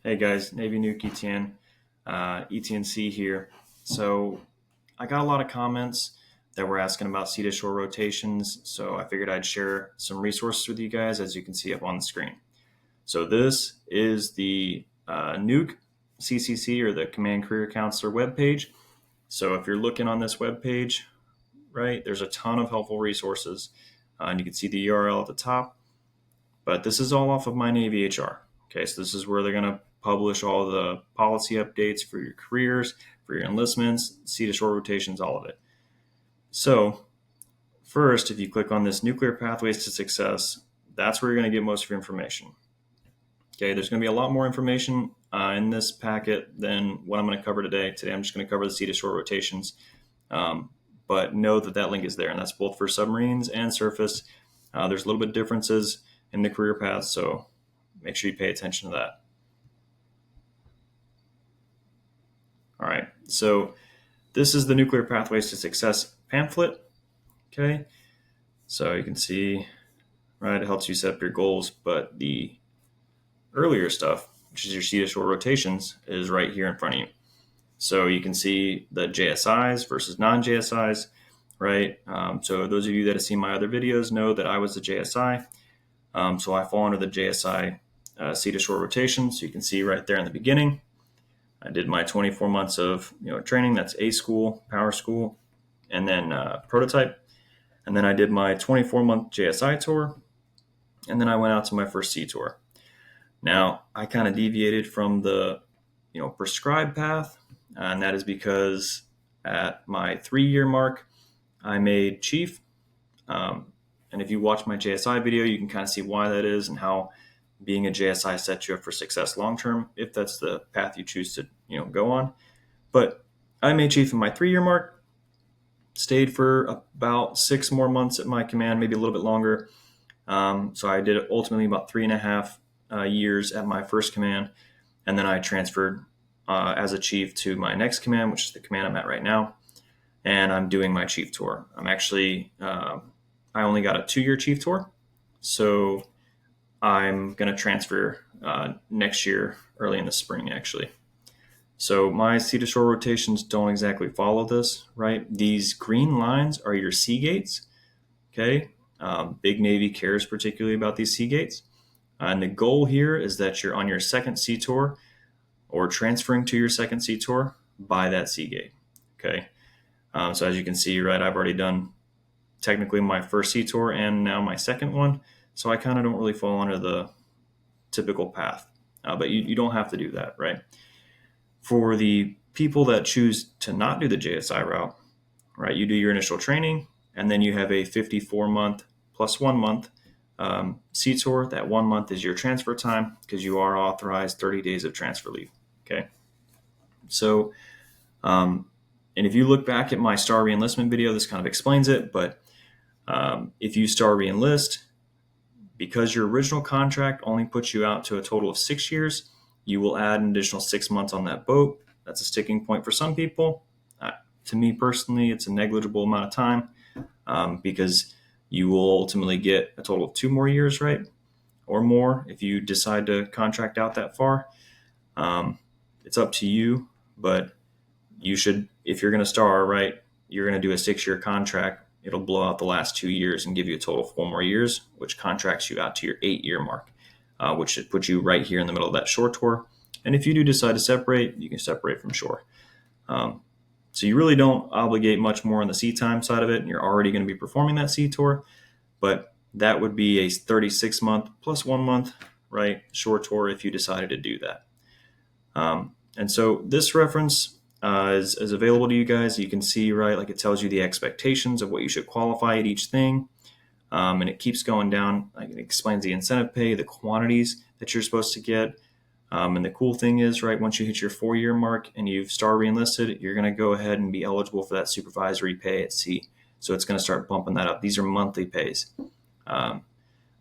Hey guys, Navy Nuke ETN, ETNC here. So I got a lot of comments that were asking about sea to shore rotations, so I figured I'd share some resources with you guys, as you can see up on the screen. So this is the Nuke CCC, or the Command Career Counselor webpage. So if you're looking on this webpage, right, there's a ton of helpful resources, and you can see the URL at the top. But this is all off of my Navy HR. Okay, so this is where they're going to publish all the policy updates for your careers, for your enlistments, sea to shore rotations, all of it. So first, if you click on this Nuclear Pathways to Success, that's where you're going to get most of your information. Okay, there's going to be a lot more information in this packet than what I'm going to cover today. Today, I'm just going to cover the sea to shore rotations. But know that that link is there, and that's both for submarines and surface. There's a little bit differences in the career path, so make sure you pay attention to that. All right, so this is the Nuclear Pathways to Success pamphlet. Okay, so you can see, right, it helps you set up your goals, but the earlier stuff, which is your sea to shore rotations, is right here in front of you. So you can see the JSIs versus non-JSIs, right? So those of you that have seen my other videos know that I was the JSI. So I fall under the JSI sea to shore rotation. So you can see right there in the beginning, I did my 24 months of training. That's A school, power school, and then prototype. And then I did my 24-month JSI tour, and then I went out to my first sea tour. Now I kind of deviated from the prescribed path, and that is because at my 3-year mark, I made chief. And if you watch my JSI video, you can kind of see why that is and how being a JSI sets you up for success long term, if that's the path you choose to go on. But I made chief in my 3-year mark, stayed for about 6 more months at my command, maybe a little bit longer. So I did ultimately about 3.5 years at my first command, and then I transferred as a chief to my next command, which is the command I'm at right now, and I'm doing my chief tour. I'm actually I only got a 2-year chief tour, so I'm going to transfer next year, early in the spring, actually. So my sea to shore rotations don't exactly follow this, right? These green lines are your sea gates, okay? Big Navy cares particularly about these sea gates. And the goal here is that you're on your second sea tour or transferring to your second sea tour by that sea gate, okay? So as you can see, right, I've already done technically my first sea tour and now my second one. So I kind of don't really fall under the typical path, but you don't have to do that, right? For the people that choose to not do the JSI route, right, you do your initial training, and then you have a 54-month plus 1 month sea tour. That 1 month is your transfer time because you are authorized 30 days of transfer leave, okay? So, and if you look back at my star reenlistment video, this kind of explains it, but if you star reenlist, because your original contract only puts you out to a total of 6 years, you will add an additional 6 months on that boat. That's a sticking point for some people. To me personally, it's a negligible amount of time because you will ultimately get a total of 2 more years, right? Or more if you decide to contract out that far. It's up to you, but you should, if you're going to star, right, you're going to do a 6-year contract. It'll blow out the last 2 years and give you a total of 4 more years, which contracts you out to your 8-year mark, which should put you right here in the middle of that shore tour. And if you do decide to separate, you can separate from shore. So you really don't obligate much more on the sea time side of it, and you're already going to be performing that sea tour. But that would be a 36-month plus 1 month, right, shore tour if you decided to do that. And so this reference is available to you guys. You can see, right, like it tells you the expectations of what you should qualify at each thing. And it keeps going down. Like it explains the incentive pay, the quantities that you're supposed to get. And the cool thing is, right, once you hit your 4-year mark and you've star reenlisted, you're going to go ahead and be eligible for that supervisory pay at sea. So it's going to start bumping that up. These are monthly pays.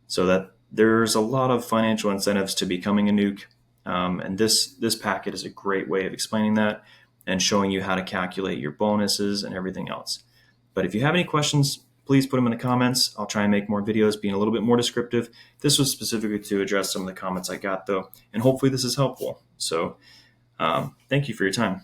So that there's a lot of financial incentives to becoming a nuke. And this packet is a great way of explaining that and showing you how to calculate your bonuses and everything else. But if you have any questions, please put them in the comments. I'll try and make more videos being a little bit more descriptive. This was specifically to address some of the comments I got, though, and hopefully this is helpful. So thank you for your time.